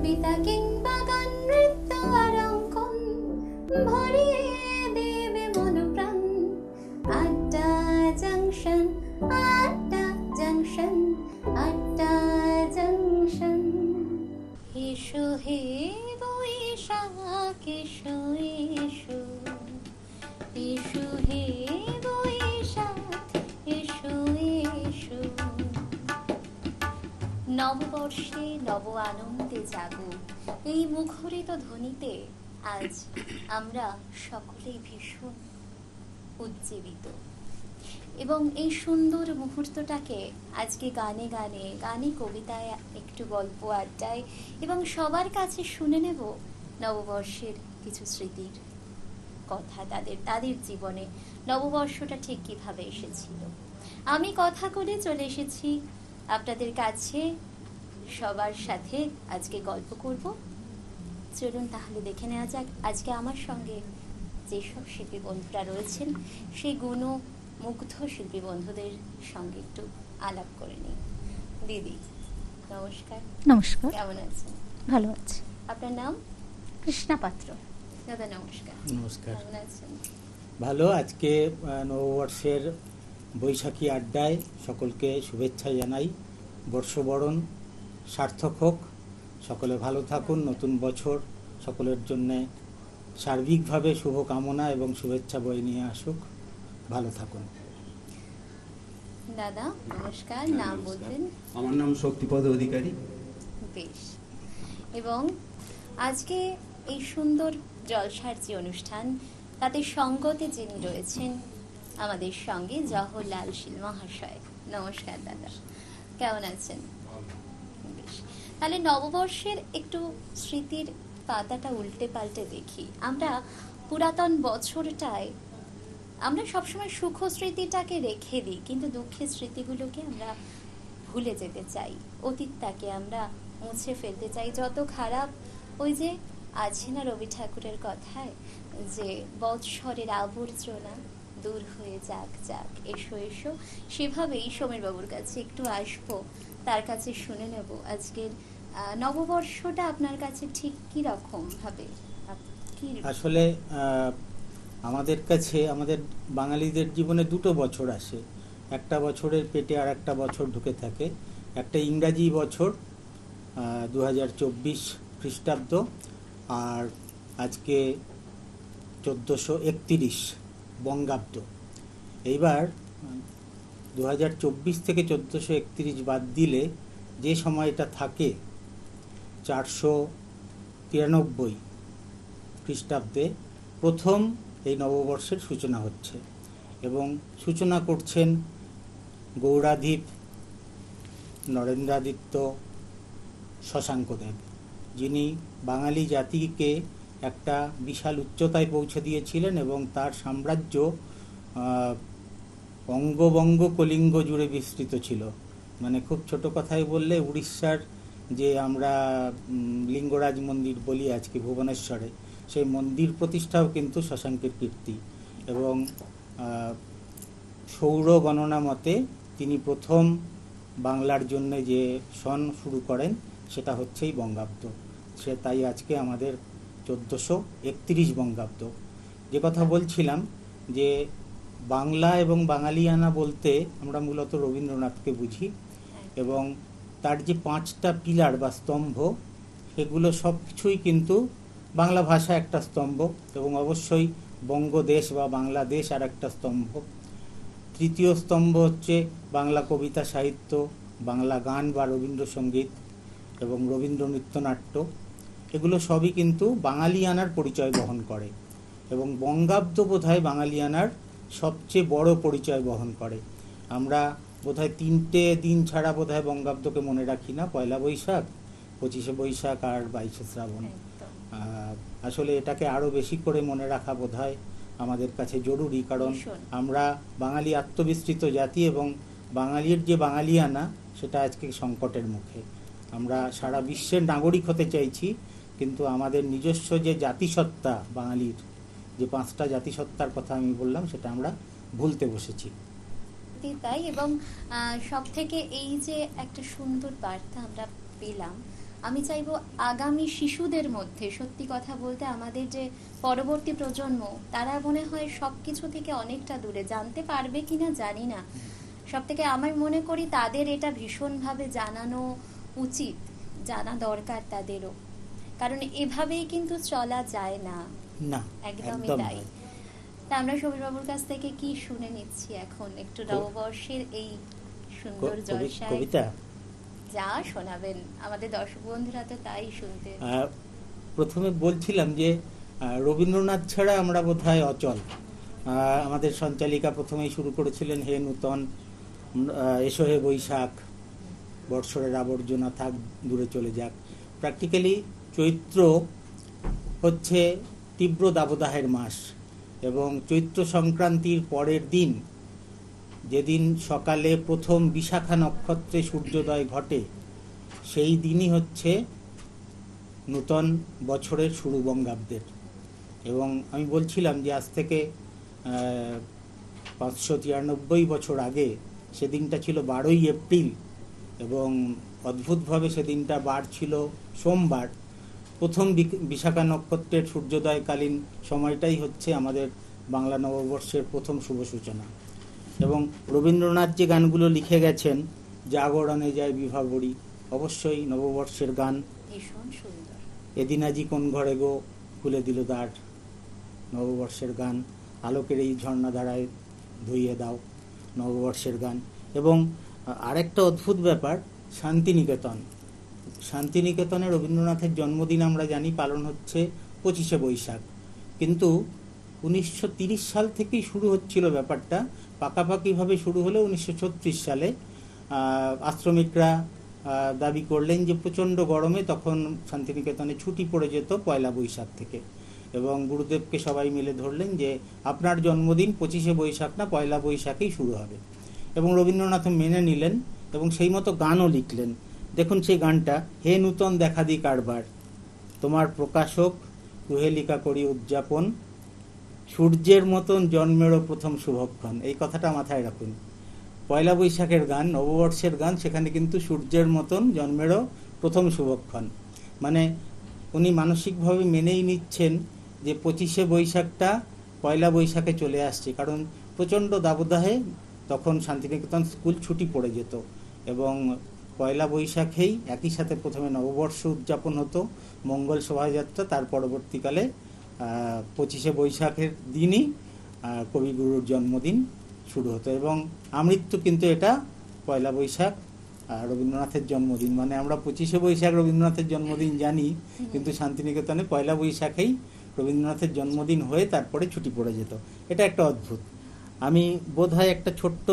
কবিতা কিংবা গান, নৃত্য আর অঙ্কন ভরিয়ে দেবে মন প্রাণ। আড্ডা জাংশন, আড্ডা জাংশন, আড্ডা জাংশন। এসো হে বৈশাখ এসো এসো, এসো হে বৈশাখ এসো এসো। নববর্ষে নব আনন্দে জাগো, এই মুখরিত ধ্বনিতে আজ আমরা সকলেই ভীষণ উজ্জীবিত। এবং এই সুন্দর মুহূর্তটাকে আজকে গানে গানে, গানে কবিতায়, একটু গল্প আড্ডায় এবং সবার কাছে শুনে নেব নববর্ষের কিছু স্মৃতির কথা, তাদের জীবনে নববর্ষটা ঠিক কিভাবে এসেছিল। আমি কথা করে চলে এসেছি আপনাদের কাছে, সবার সাথে আজকে গল্প করব। চলুন তাহলে দেখে নেওয়া যাক আজকে আমার সঙ্গে যেসব শিল্পী বন্ধুরা রয়েছেন সেই গুণমুগ্ধ শিল্পী বন্ধুদের সঙ্গে একটু আলাপ করে নিই। দিদি নমস্কার। নমস্কার। কেমন আছেন? ভালো আছি। আপনার নাম? কৃষ্ণা পাত্র। দাদা নমস্কার। নমস্কার। কেমন আছেন? ভালো। আজকে নববর্ষের বৈশাখী আড্ডায় সকলকে শুভেচ্ছা জানাই। বর্ষবরণ সার্থক হোক, সকলে ভালো থাকুন, নতুন বছর সকলের জন্যে সার্বিকভাবে শুভকামনা এবং শুভেচ্ছা বয়ে নিয়ে আসুক। ভালো থাকুন। দাদা নমস্কার, নাম বলবেন? আমার নাম শক্তিপদ অধিকারী। বেশ। এবং আজকে এই সুন্দর জলসার যে অনুষ্ঠান, তাতে সঙ্গতে যিনি রয়েছেন আমাদের সঙ্গে জওহরলাল শীল মহাশয়। নমস্কার দাদা, কেমন আছেন? বেশ। তাহলে নববর্ষের একটু স্মৃতির পাতাটা উল্টে পাল্টে দেখি। আমরা পুরাতন বছরটায় আমরা সবসময় সুখ স্মৃতিটাকে রেখে দিই, কিন্তু দুঃখের স্মৃতিগুলোকে আমরা ভুলে যেতে চাই, অতীতটাকে আমরা মুছে ফেলতে চাই। যত খারাপ, ওই যে আছে না রবি ঠাকুরের কথায় যে বৎসরের আবর্জনা দূর হয়ে যাক যাক, এসো এসো, সেভাবেই সমীর বাবুর কাছে একটু আসবো, তার কাছে শুনে নেব আজকের নববর্ষটা আপনার কাছে ঠিক কি রকম ভাবে। আসলে আমাদের কাছে, আমাদের বাঙালিদের জীবনে দুটো বছর আসে। একটা বছরের পেটে আর একটা বছর ঢুকে থাকে। একটা ইংরাজি বছর 2024 খ্রিস্টাব্দ, আর আজকে 1431 বঙ্গাব্দ। এইবার 2024 থেকে 1431 বাদ দিলে যে সময়টা থাকে 493 খ্রিস্টাব্দে প্রথম এই নববর্ষের সূচনা হচ্ছে, এবং সূচনা করছেন গৌড়াধিপ নরেন্দ্রাদিত্য শশাঙ্কদেব, যিনি বাঙালি জাতিকে একটা বিশাল উচ্চতায় পৌঁছে দিয়েছিলেন এবং তার সাম্রাজ্য অঙ্গবঙ্গ কলিঙ্গ জুড়ে বিস্তৃত ছিল। মানে খুব ছোট কথায় বললে উড়িষ্যার যে আমরা লিঙ্গরাজ মন্দির বলি আজকে ভুবনেশ্বরে, সেই মন্দির প্রতিষ্ঠাও কিন্তু শশাঙ্কের কীর্তি। এবং সৌর গণনা মতে তিনি প্রথম বাংলার জন্য যে সন শুরু করেন সেটা হচ্ছেই বঙ্গাব্দ। সে তাই আজকে আমাদের 1431 বঙ্গাব্দ। যে কথা বলছিলাম যে বাংলা এবং বাঙালিয়ানা বলতে আমরা মূলত রবীন্দ্রনাথকে বুঝি, এবং তার যে 5টা পিলার বা স্তম্ভ, সেগুলো সব কিছুই কিন্তু বাংলা ভাষা একটা স্তম্ভ, এবং অবশ্যই বঙ্গদেশ বা বাংলাদেশ আর একটা স্তম্ভ। তৃতীয় স্তম্ভ হচ্ছে বাংলা কবিতা সাহিত্য, বাংলা গান বা রবীন্দ্রসঙ্গীত এবং রবীন্দ্র নৃত্যনাট্য। এগুলো সবই কিন্তু বাঙালিয়ানার পরিচয় বহন করে, এবং বঙ্গাব্দ বোধহয় বাঙালিয়ানার সবচেয়ে বড় পরিচয় বহন করে। আমরা বোধহয় 3টে দিন ছাড়া বোধহয় বঙ্গাব্দকে মনে রাখি না, পয়লা বৈশাখ, 25শে বৈশাখ আর 22শে শ্রাবণ। আসলে এটাকে আরও বেশি করে মনে রাখা বোধহয় আমাদের কাছে জরুরি, কারণ আমরা বাঙালি আত্মবিস্তৃত জাতি, এবং বাঙালির যে বাঙালিয়ানা সেটা আজকে সংকটের মুখে। আমরা সারা বিশ্বের নাগরিক হতে চাইছি, কিন্তু আমাদের নিজস্ব যে জাতিসত্তা, বাঙালির যে 5টা জাতিসত্তার কথা আমি বললাম, সেটা আমরা ভুলতে বসেছি। তাই, এবং সব থেকে এই যে একটা সুন্দর বার্তা আমরা পেলাম আমি চাইবো আগামী শিশুদের মধ্যে, সত্যি কথা বলতে আমাদের যে পরবর্তী প্রজন্ম, তারা মনে হয় সবকিছু থেকে অনেকটা দূরে, জানতে পারবে কিনা জানি না। সব থেকে আমার মনে করি তাদের এটা ভীষণভাবে জানানো উচিত, জানা দরকার তাদেরও, কারণ এভাবেই কিন্তু চলা যায় না। না, একদমই একদম তাই। নয়। তা আমরা সবুজবাবুর কাছ থেকে কি শুনে নিচ্ছি এখন একটু নববর্ষের এই সুন্দর জলসায় কবিতা যা শোনাবেন, আমাদের দর্শক বন্ধুরা তো তাই শুনতে। প্রথমে বলছিলাম যে রবীন্দ্রনাথ ছাড়া আমরা বোধহয় অচল। আমাদের সঞ্চালিকা প্রথমেই শুরু করেছিলেন হে নূতন, এসো হে বৈশাখ, বর্ষরের আবর্জনা থাক দূরে চলে যাক। প্র্যাকটিক্যালি চৈত্র হচ্ছে তীব্র দাবদাহের মাস, এবং চৈত্র সংক্রান্তির পরের দিন, যেদিন সকালে প্রথম বিশাখা নক্ষত্রে সূর্যোদয় ঘটে, সেই দিনই হচ্ছে নূতন বছরের শুরু বঙ্গাব্দের। এবং আমি বলছিলাম যে আজ থেকে 593 বছর আগে সেদিনটা ছিল 12ই এপ্রিল, এবং অদ্ভুতভাবে সেদিনটা বার ছিল সোমবার। প্রথম বিশাখা নক্ষত্রের সূর্যোদয়কালীন সময়টাই হচ্ছে আমাদের বাংলা নববর্ষের প্রথম শুভ সূচনা। এবং রবীন্দ্রনাথ যে গানগুলো লিখে গেছেন, জাগরণে যায় বিভাবরী, অবশ্যই নববর্ষের গান। ভীষণ সুন্দর। এদিন আজি কোন ঘরে গো খুলে দিল দ্বার, নববর্ষের গান। আলোকের এই ঝর্ণা ধারায় ধুইয়ে দাও, নববর্ষের গান। এবং আরেকটা অদ্ভুত ব্যাপার, শান্তিনিকেতন। শান্তিনিকেতনে রবীন্দ্রনাথের জন্মদিন আমরা জানি পালন হচ্ছে 25শে বৈশাখ, কিন্তু 1930 সাল থেকেই শুরু হচ্ছিল ব্যাপারটা। পাকাপাকিভাবে শুরু হলো 1936 সালে। আশ্রমিকরা দাবি করলেন যে প্রচণ্ড গরমে তখন শান্তিনিকেতনে ছুটি পড়ে যেত পয়লা বৈশাখ থেকে, এবং গুরুদেবকে সবাই মিলে ধরলেন যে আপনার জন্মদিন 25শে বৈশাখ না, পয়লা বৈশাখেই শুরু হবে। এবং রবীন্দ্রনাথ মেনে নিলেন এবং সেই মতো গানও লিখলেন। দেখুন সেই গানটা, হে নূতন দেখা দি কারবার, তোমার প্রকাশক কুহেলিকা করি উদযাপন, সূর্যের মতন জন্মেরও প্রথম শুভক্ষণ। এই কথাটা মাথায় রাখুন। পয়লা বৈশাখের গান, নববর্ষের গান, সেখানে কিন্তু সূর্যের মতন জন্মেরও প্রথম শুভক্ষণ। মানে উনি মানসিকভাবে মেনেই নিচ্ছেন যে 25শে বৈশাখটা পয়লা বৈশাখে চলে আসছে, কারণ প্রচণ্ড দাবদাহে তখন শান্তিনিকেতন স্কুল ছুটি পড়ে যেত, এবং পয়লা বৈশাখেই একই সাথে প্রথমে নববর্ষ উদযাপন হতো, মঙ্গল শোভাযাত্রা, তার পরবর্তীকালে 25শে বৈশাখের দিনই কবিগুরুর জন্মদিন শুরু হতো। এবং আমৃত্যু কিন্তু এটা পয়লা বৈশাখ রবীন্দ্রনাথের জন্মদিন। মানে আমরা 25শে বৈশাখ রবীন্দ্রনাথের জন্মদিন জানি, কিন্তু শান্তিনিকেতনে পয়লা বৈশাখেই রবীন্দ্রনাথের জন্মদিন হয়ে তারপরে ছুটি পড়ে যেত। এটা একটা অদ্ভুত। আমি বোধহয় একটা ছোট্ট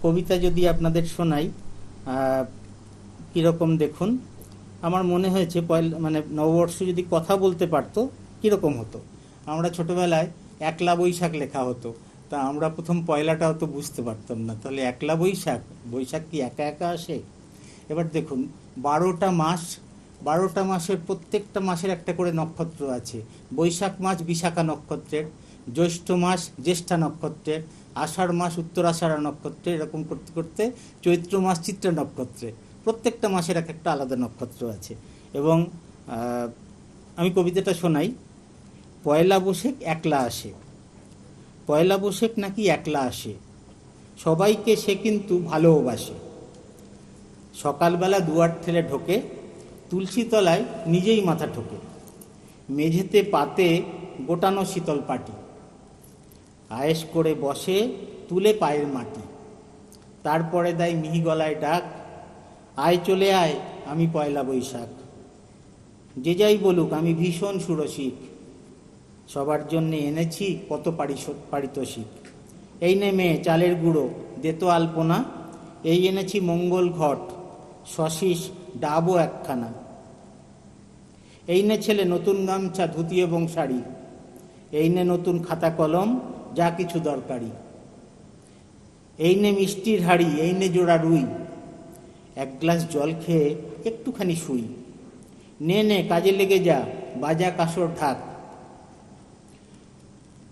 কবিতা যদি আপনাদের শোনাই, কীরকম দেখুন। আমার মনে হয়েছে মানে নববর্ষ যদি কথা বলতে পারতো কীরকম হতো। আমরা ছোটবেলায় একলা বৈশাখ লেখা হতো, তা আমরা প্রথম পয়লাটা অত বুঝতে পারতাম না, তাহলে একলা বৈশাখ, বৈশাখ কি একা একা আসে? এবার দেখুন 12টা মাস, 12টা মাসের প্রত্যেকটা মাসের একটা করে নক্ষত্র আছে। বৈশাখ মাস বিশাখা নক্ষত্রের, জ্যৈষ্ঠ মাস জ্যেষ্ঠা নক্ষত্রের, আষাঢ় মাস উত্তরাষাঢ়া নক্ষত্রে, এরকম করতে করতে চৈত্র মাস চিত্রা নক্ষত্রে। প্রত্যেকটা মাসের এক একটা আলাদা নক্ষত্র আছে। এবং আমি কবিতাটা শোনাই। পয়লা বৈশাখ একলা আসে, পয়লা বৈশাখ নাকি একলা আসে, সবাইকে সে কিন্তু ভালোবাসে। সকালবেলা দুয়ার ঠেলে ঢোকে, তুলসী তলায় নিজেই মাথা ঠোকে, মেঝেতে পাতে গোটানো শীতল পাটি, আয়েশ করে বসে তুলে পায়ের মাটি, তারপরে দেয় মিহি গলায় ডাক, আয় চলে আয় আমি পয়লা বৈশাখ। যে যাই বলুক আমি ভীষণ সুরসিক, সবার জন্যে এনেছি কত পারিতোষিক। এই নে মেয়ে চালের গুঁড়ো দেতো আলপনা, এই এনেছি মঙ্গল ঘট শশীষ ডাবও একখানা। এই নে ছেলে নতুন গামছা ধুতি এবং শাড়ি, এই নে নতুন খাতা কলম যা কিছু দরকারি, এই নে মিষ্টির হাড়ি, এই নে জোড়া রুই, এক গ্লাস জল খেয়ে একটুখানি শুই, নে নে কাজে লেগে যা বাজা কাসর ঢাক,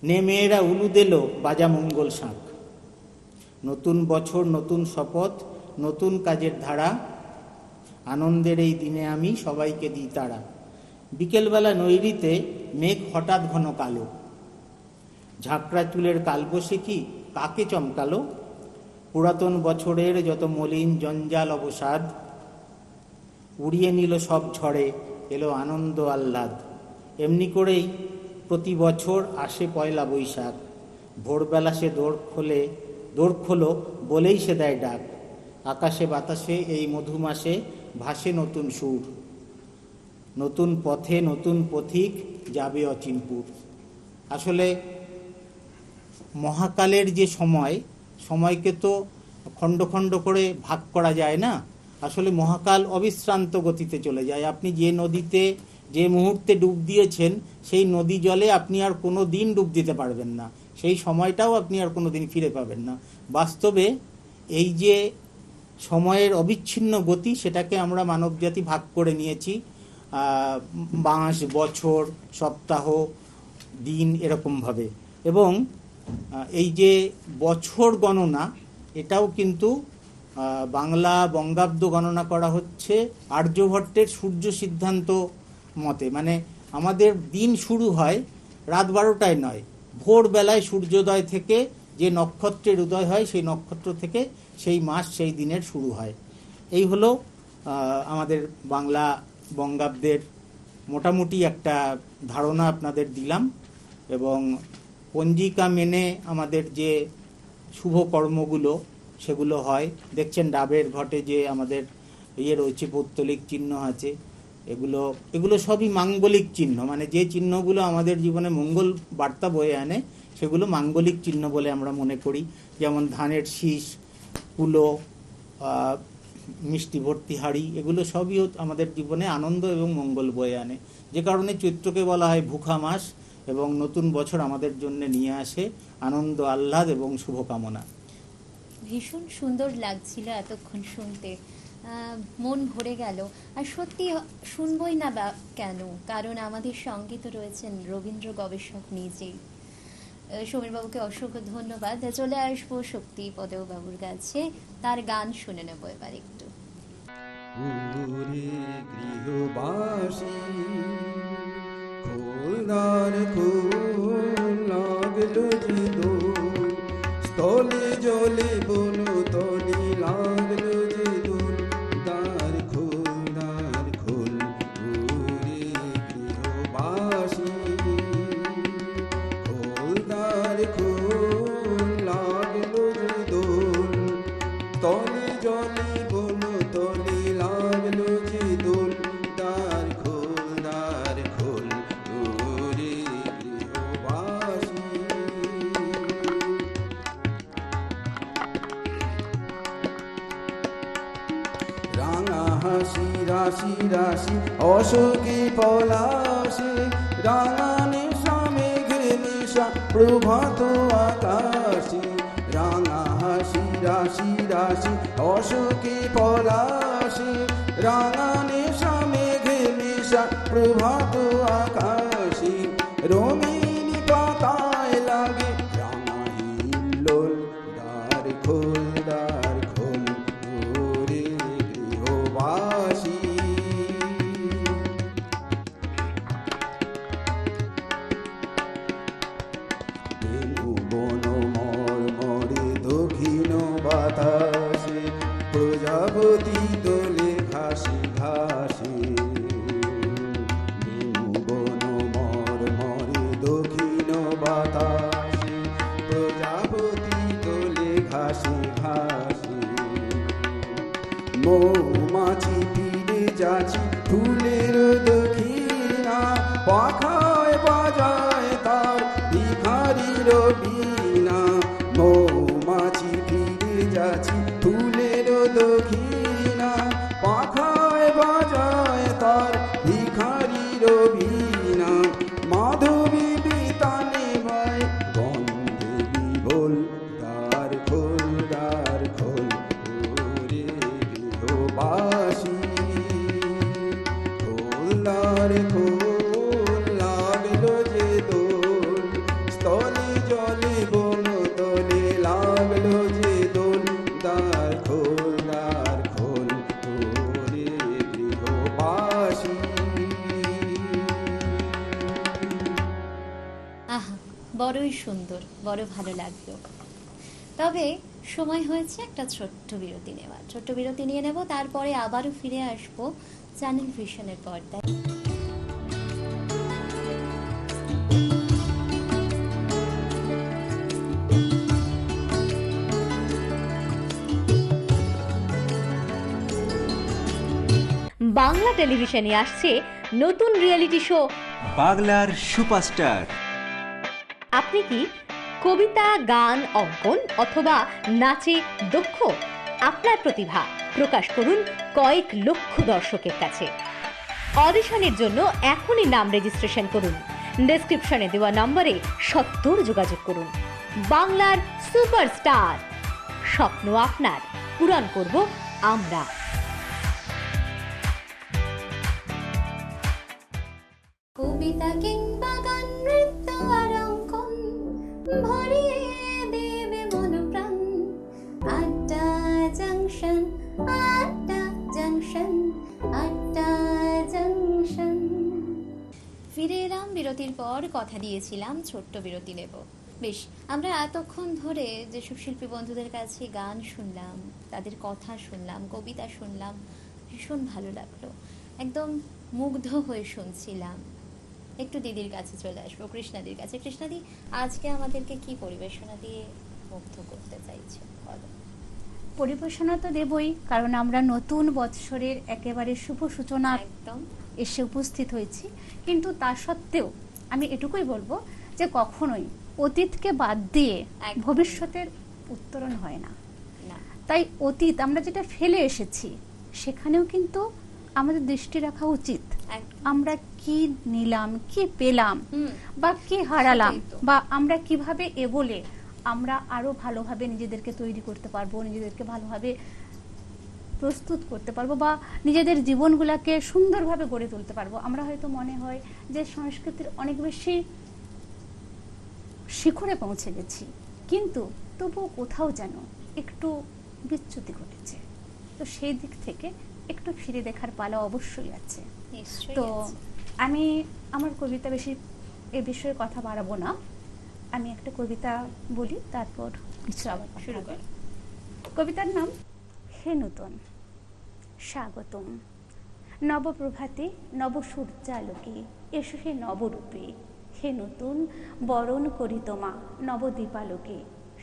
নে মেয়েরা উলু দিল বাজা মঙ্গল শাঁখ। নতুন বছর নতুন শপথ নতুন কাজের ধারা, আনন্দের এই দিনে আমি সবাইকে দিই তারা। বিকেলবেলা নৈরিতে মেঘ হঠাৎ ঘন কালো, ঝাঁকড়া চুলের কালবৈশাখী কাকে চমকালো। পুরাতন বছরের যত মলিন জঞ্জাল অবসাদ উড়িয়ে নিল সব ঝড়ে, এলো আনন্দ আহ্লাদ। এমনি করেই প্রতি বছর আসে পয়লা বৈশাখ, ভোরবেলা সে দৌড় খোলো বলেই সে দেয় ডাক। আকাশে বাতাসে এই মধুমাসে ভাসে নতুন সুর, নতুন পথে নতুন পথিক যাবে অচিনপুর। আসলে মহাকালের যে সময়কে তো খণ্ড খণ্ড করে ভাগ করা যায় না। আসলে মহাকাল অবিশ্রান্ত গতিতে চলে যায়। আপনি যে নদীতে যে মুহূর্তে ডুব দিয়েছেন সেই নদী জলে আপনি আর কোনো দিন ডুব দিতে পারবেন না, সেই সময়টাও আপনি আর কোনো দিন ফিরে পাবেন না। বাস্তবে এই যে সময়ের অবিচ্ছিন্ন গতি, সেটাকে আমরা মানবজাতি ভাগ করে নিয়েছি মাস, বছর, সপ্তাহ, দিন এরকমভাবে। এবং এই যে বছর গণনা, এটাও কিন্তু বাংলা বঙ্গাব্দ গণনা করা হচ্ছে আর্যভট্টের সূর্য সিদ্ধান্ত মতে। মানে আমাদের দিন শুরু হয় রাত 12টায় নয়, ভোরবেলায় সূর্যোদয় থেকে যে নক্ষত্রের উদয় হয় সেই নক্ষত্র থেকে সেই মাস সেই দিনের শুরু হয়। এই হলো আমাদের বাংলা বঙ্গাব্দের মোটামুটি একটা ধারণা আপনাদের দিলাম। এবং পঞ্জিকা মেনে আমাদের যে শুভ কর্মগুলো সেগুলো হয়, দেখছেন ডাবের ঘটে যে আমাদের রয়েছে পৌত্তলিক চিহ্ন আছে, এগুলো সবই মাঙ্গলিক চিহ্ন। মানে যে চিহ্নগুলো আমাদের জীবনে মঙ্গল বার্তা বয়ে আনে সেগুলো মাঙ্গলিক চিহ্ন বলে আমরা মনে করি। যেমন ধানের শীষ, কুলো, মিষ্টি ভর্তি হাড়ি, এগুলো সবই আমাদের জীবনে আনন্দ এবং মঙ্গল বয়ে আনে। যে কারণে চৈত্রকে বলা হয় ভুখা মাস, এবং নতুন বছর আমাদের জন্য নিয়ে আসে আনন্দ, আহ্লাদ এবং শুভকামনা। ভীষণ সুন্দর লাগছিল এতক্ষণ শুনতে, মন ভরে গেল। আর সত্যি শুনবই না কেন, কারণ আমাদের সঙ্গে তো রয়েছেন রবীন্দ্র গবেষক নিজেই। সমীরবাবুকে অসংখ্য ধন্যবাদ। চলে আসবো শক্তিপদেও বাবুর কাছে, তার গান শুনে নেবো এবার একটু। গৃহবাসী খোলদার খোল লাগলো যে দোল, স্থলে জলে বনু তলি লাগলো যে দোল, দ্বার খোল ওরে গৃহবাসী খোলদার খোল লাগলো যে দোল, তলে জলে বনু তলি লাগলো যে দোল, দ্বার খোল ওরে গৃহবাসী। রাঙা হাসি রাশি রাশি অশোকে পলাশে, রাঙানে মেঘে নিশা প্রভাত আকাশে, রাঙা হাসি রাশি রাশি অশোকে পলাশে, রাঙানে মেঘে নিশা প্রভাত আকাশে, রঙিনী পাতায় লাগে রাঙা হিল্লোল, দ্বার খোল ওরে গৃহবাসী। বন মর্মরে দক্ষিণ বাতাসে, প্রজাপতি দোলে ঘাসে ঘাসে, বন মর্মরে দক্ষিণ বাতাসে, প্রজাপতি দোলে ঘাসে ঘাসে, মৌমাছি ফিরে যাচ্ছে ফুলের দক্ষিণা, পাখায় বাজায় তার ভিখারির বীণা, মৌমাছি ফিরে যাচ্ছে ফুলের দক্ষিণা, পাখায় বাজায় তার ভিখারির বীণা, মাধবী বিতানে বায় গন্ধে বিভোল, দ্বার খোল ওরে গৃহবাসী খোলদার খোল লাগলো যে দোল, স্থলে জলে বন তলে লাগলো যে দোল, দ্বার খোল ওরে বড়ই সুন্দর, বড় ভালো লাগলো। তবে সময় হয়েছে একটা ছোট্ট বিরতি নেওয়ার। ছোট্ট বিরতি নিয়ে নেব, তারপরে আবারও ফিরে আসবো চ্যানেল ভিশনের পর্দায়। বাংলা টেলিভিশনে আসছে নতুন রিয়েলিটি শো বাংলার সুপারস্টার। আপনি কি কবিতা, গান, অঙ্কন অথবা নাচে দক্ষ? আপনার প্রতিভা প্রকাশ করুন কয়েক লক্ষ দর্শকের কাছে। অডিশনের জন্য এখনই নাম রেজিস্ট্রেশন করুন। ডেসক্রিপশনে দেওয়া নম্বরে সত্বর যোগাযোগ করুন। বাংলার সুপারস্টার, স্বপ্ন আপনার, পূরণ করব আমরা। কবিতা কিংবা গান, নৃত্য আর অঙ্কন ভরিয়ে দেবে মন প্রাণ। আড্ডা জাংশন, আড্ডা জাংশন, আড্ডা জাংশন। ফিরে এলাম বিরতির পর। কথা দিয়েছিলাম ছোট্ট বিরতি নেব। বেশ, আমরা এতক্ষণ ধরে যেসব শিল্পী বন্ধুদের কাছে গান শুনলাম, তাদের কথা শুনলাম, কবিতা শুনলাম, ভীষণ ভালো লাগলো। একদম মুগ্ধ হয়ে শুনছিলাম। একটু দিদির কাছে চলে আসবো, কৃষ্ণাদির কাছে। কৃষ্ণাদি, আজকে আমাদেরকে কি পরিবেশনা দিয়ে মুগ্ধ করতে চাইছো বলো? পরিবেশনা তো দেবই, কারণ আমরা নতুন বৎসরের একেবারে শুভ সূচনা একদম এসে উপস্থিত হয়েছি। কিন্তু তা সত্ত্বেও আমি এটুকুই বলবো যে কখনোই অতীতকে বাদ দিয়ে একদম। ভবিষ্যতের উত্তরণ হয় না। না, তাই অতীত আমরা যেটা ফেলে এসেছি সেখানেও কিন্তু আমাদের দৃষ্টি রাখা উচিত। একদম। আমরা কি নিলাম, কি পেলাম, হুম, বা কি হারালাম, সেটাই তো। বা আমরা কিভাবে এগোলে আমরা আরো ভালোভাবে নিজেদেরকে তৈরি করতে পারবো, নিজেদেরকে ভালোভাবে প্রস্তুত করতে পারবো, বা নিজেদের জীবনগুলোকে সুন্দরভাবে গড়ে তুলতে পারবো। আমরা হয়তো মনে হয় যে সংস্কৃতির অনেক বেশি শিখরে পৌঁছে গেছি, কিন্তু তবুও কোথাও যেন একটু বিচ্যুতি ঘটেছে। তো সেই দিক থেকে একটু ফিরে দেখার পালা অবশ্যই আছে। নিশ্চয়ই তো আছে। আমি আমার কবিতা বেশি এ বিষয়ে কথা বাড়াবো না। আমি একটা কবিতা বলি, তারপর কিছু আবার কথা শুরু হবে। করো। কবিতার নাম হে নূতন। স্বাগতম নবপ্রভাতে, নব সূর্যালোকে, এসো হে নবরূপে। হে নতুন বরণ করি তোমা নবদীপালোকে।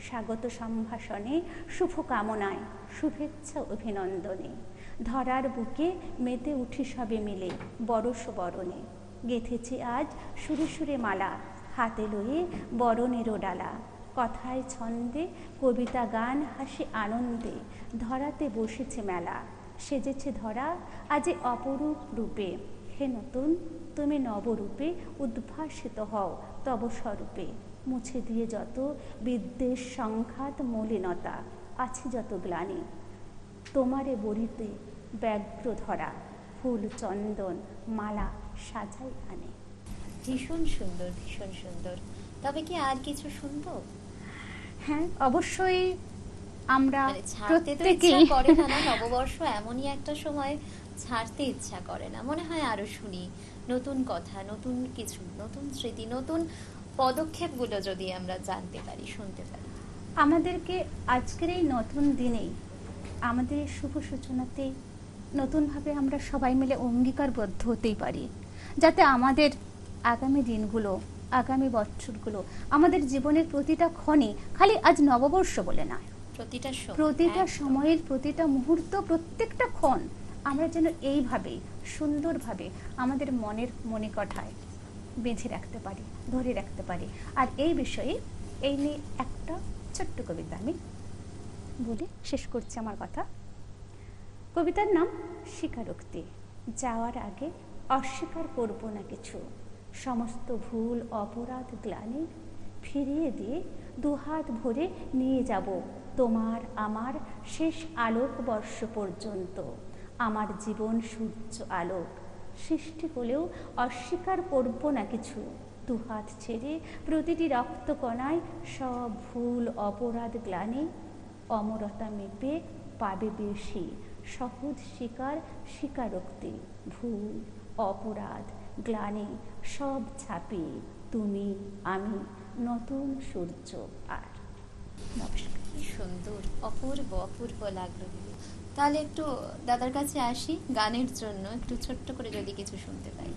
স্বাগত সম্ভাষণে, শুভ কামনায়, শুভেচ্ছা অভিনন্দনে। ধরার বুকে মেতে উঠি সবে মিলে বরষ বরণে। গেঁথেছি আজ সুরে সুরে মালা, হাতে লয়ে বরণেরও ডালা। কথায় ছন্দে কবিতা গান, হাসি আনন্দে, ধরাতে বসেছে মেলা। সেজেছে ধরা আজে অপরূপ রূপে। হে নতুন তুমি নবরূপে উদ্ভাসিত হও তব স্বরূপে। মুছে দিয়ে যত বিদ্বেষ, সংঘাত, মলিনতা, আছে যত গ্লানি, তোমারে বরিতে ব্যগ্র ধরা। ফুল চন্দন মালা সাজাই আনে। ভীষণ সুন্দর, ভীষণ সুন্দর। তবে কি আর কিছু শুনবো? হ্যাঁ, অবশ্যই আমরা মানে ছাড়তে তো ইচ্ছা প্রত্যেকেই করে না, না? নববর্ষ এমনই একটা সময়, ছাড়তে ইচ্ছা করে না। মনে হয় আরো শুনি নতুন কথা, নতুন কিছু, নতুন স্মৃতি, নতুন পদক্ষেপগুলো যদি আমরা জানতে পারি, শুনতে পারি। আমাদেরকে আজকের এই নতুন দিনেই, আমাদের এই শুভ সূচনাতে নতুনভাবে আমরা সবাই মিলে অঙ্গীকারবদ্ধ হতেই পারি, যাতে আমাদের আগামী দিনগুলো, আগামী বছরগুলো, আমাদের জীবনের প্রতিটা ক্ষণে, খালি আজ নববর্ষ বলে নয়, প্রতিটা সময়, প্রতিটা একদম। সময়ের প্রতিটা মুহূর্ত, প্রত্যেকটা ক্ষণ আমরা যেন এইভাবে সুন্দরভাবে আমাদের মনের মণিকঠায় বেঁধে রাখতে পারি, ধরে রাখতে পারি। আর এই বিষয়ে এই নিয়ে একটা ছোট্ট কবিতা আমি বলে শেষ করছি আমার কথা। কবিতার নাম স্বীকারোক্তি। যাওয়ার আগে অস্বীকার করব না কিছু, সমস্ত ভুল, অপরাধ, গ্লানি ফিরিয়ে দিয়ে দুহাত ভরে নিয়ে যাব তোমার আমার শেষ আলোক বর্ষ পর্যন্ত। আমার জীবন সূর্য আলোক, সৃষ্টি হলেও অস্বীকার করব না কিছু। দুহাত ছেড়ে প্রতিটি রক্তকণায় সব ভুল, অপরাধ, গ্লানি অমরতা মেপে পাবে বেশি। সহজ স্বীকার, স্বীকারোক্তি, ভুল, অপরাধ, গ্লানি সব ছাপিয়ে তুমি আমি নতুন সূর্য আর। নমস্কার। কি সুন্দর, অপূর্ব অপূর্ব লাগলো দিদি। তাহলে একটু দাদার কাছে আসি, গানের জন্য একটু ছোট্ট করে যদি কিছু শুনতে পাই।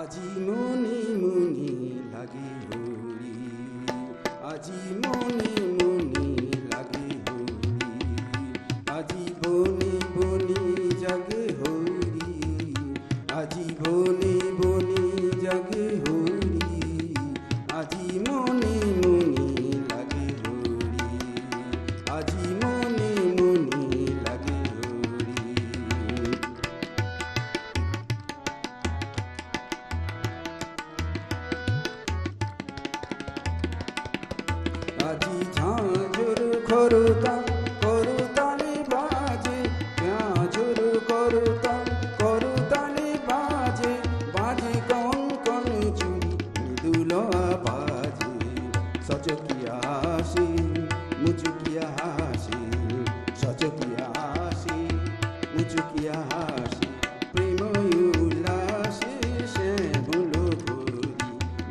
আজি মনি মনি লাগে হরি, আজি মনি মনি লাগে হরি, আজি বনি বনি জাগে হরি, আজি বনি বনি জাগে হরি, আজি মনি মনি লাগে হরি, আজি মনি মনি লাগে হরি। আজি ঝাঁঝর খরতাল করতালি বাজে, ঝাঁঝর করতাল করতালি বাজে, বাজে কন কন চুরি মৃদুল বাজে, সচকিয়া হাসে মুচুকিয়া হাসে, সচকিয়া হাসে মুচুকিয়া হাসে, প্রেম উল্লাসে শ্যামল ঘড়ি,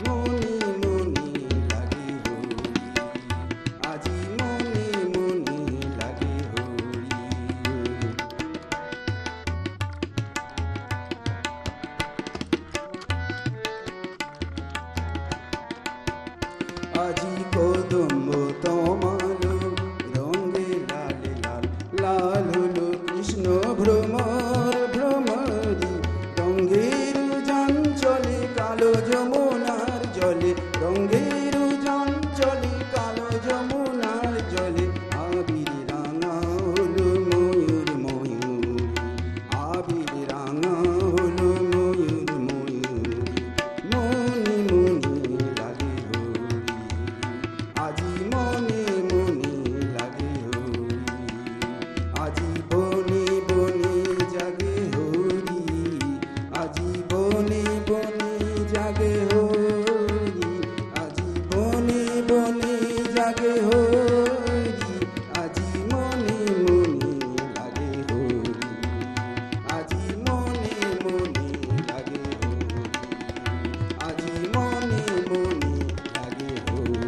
মনি মনি লাগে হরি, আজি মনি মনি লাগে হরি। আজি কদম্ব তমালো রঙে লাল লাল, লাল হলো কৃষ্ণ ভ্রমর ভ্রমরি, রঙের যান চলে কালো যমুনার জলে, রঙের যান চলে কালো যমুনার জলে, আবির রাঙা হলো ময়ূর ময়ূর, আবির রাঙা হলো ময়ূর ময়ূর, মনি মনি লাগে হরি, আজি মনি মনি লাগে হরি, আজি বনি বনি জাগে হরি, আজি বনি বনি জাগে হরি, আজি বনি বনি জাগে হরি, আজি মনি মনি লাগে হরি, আজি মনি মনি লাগে হরি, আজি মনি মনি লাগে হরি।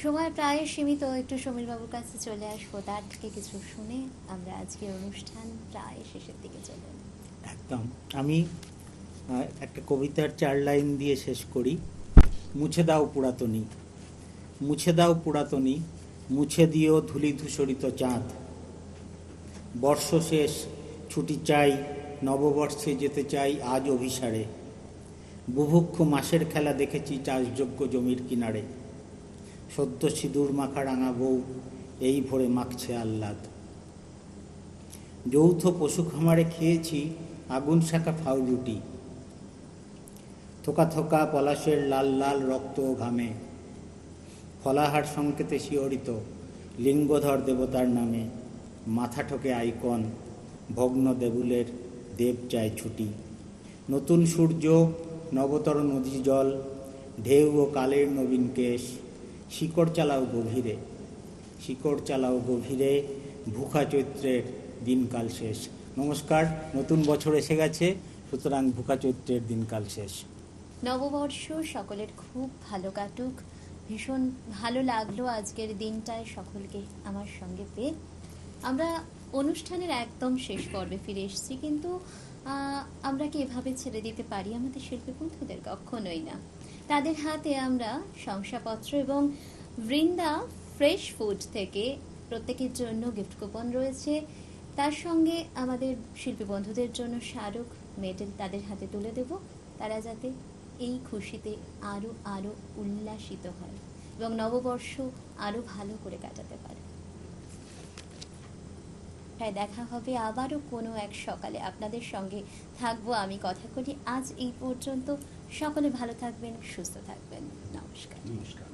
সময় প্রায় সীমিত, একটু সমীর বাবুর কাছে চলে আসবো, তার থেকে কিছু শুনে আমরা আজকের অনুষ্ঠান প্রায় শেষের দিকে চলে এলাম। একদম। আমি একটা কবিতার 4 লাইন দিয়ে শেষ করি। মুছে দাও পুরাতনী, মুছে দাও পুরাতনী, মুছে দিও ধূলি ধূসরিত চাঁদ, বর্ষ শেষ ছুটি চাই, নববর্ষে যেতে চাই আজ অভিসারে, বুভুক্ষ মাসের খেলা দেখেছি চাষযোগ্য জমির কিনারে, সদ্য সিঁদুর মাখা রাঙা বউ এই ভোরে মাখছে আহ্লাদ, যৌথ পশু খামারে খেয়েছি আগুন শাখা ফাউ রুটি, থোকা থোকা পলাশের লাল লাল রক্ত ও ঘামে, ফলাহার সংকেতে শিহরিত লিঙ্গধর দেবতার নামে, মাথা ঠোকে আইকন ভগ্ন দেবুলের দেব চায় ছুটি, নতুন সূর্য নবতর নদী জল, ঢেউ ও কালের নবীন কেশ, শিকড় চালাও গভীরে, শিকড় চালাও গভীরে, ভুখা চৈত্রের দিনকাল শেষ। নমস্কার, নতুন বছর এসে গেছে, সুতরাং ভুখা চৈত্রের দিনকাল শেষ। নববর্ষ সকলের খুব ভালো কাটুক। ভীষণ ভালো লাগলো আজকের দিনটায় সকলকে আমার সঙ্গে পেয়ে। আমরা অনুষ্ঠানের একদম শেষ পর্বে ফিরে এসেছি, কিন্তু আমরা কি এভাবে ছেড়ে দিতে পারি আমাদের শিল্পী বন্ধুদের? কখনোই না। তাদের হাতে আমরা শংসাপত্র এবং বৃন্দা ফ্রেশ ফুড থেকে প্রত্যেকের জন্য গিফট কুপন রয়েছে, তার সঙ্গে আমাদের শিল্পী বন্ধুদের জন্য স্মারক মেডেল তাদের হাতে তুলে দেব, তারা যাতে এই খুশিতে আরো আরো উল্লাসিত হয় এবং নববর্ষ আরো ভালো করে কাটাতে পারে। তাই দেখা হবে আবারও কোনো এক সকালে, আপনাদের সঙ্গে থাকবো আমি, কথা করি। আজ এই পর্যন্ত, সকলে ভালো থাকবেন, সুস্থ থাকবেন। নমস্কার। নমস্কার।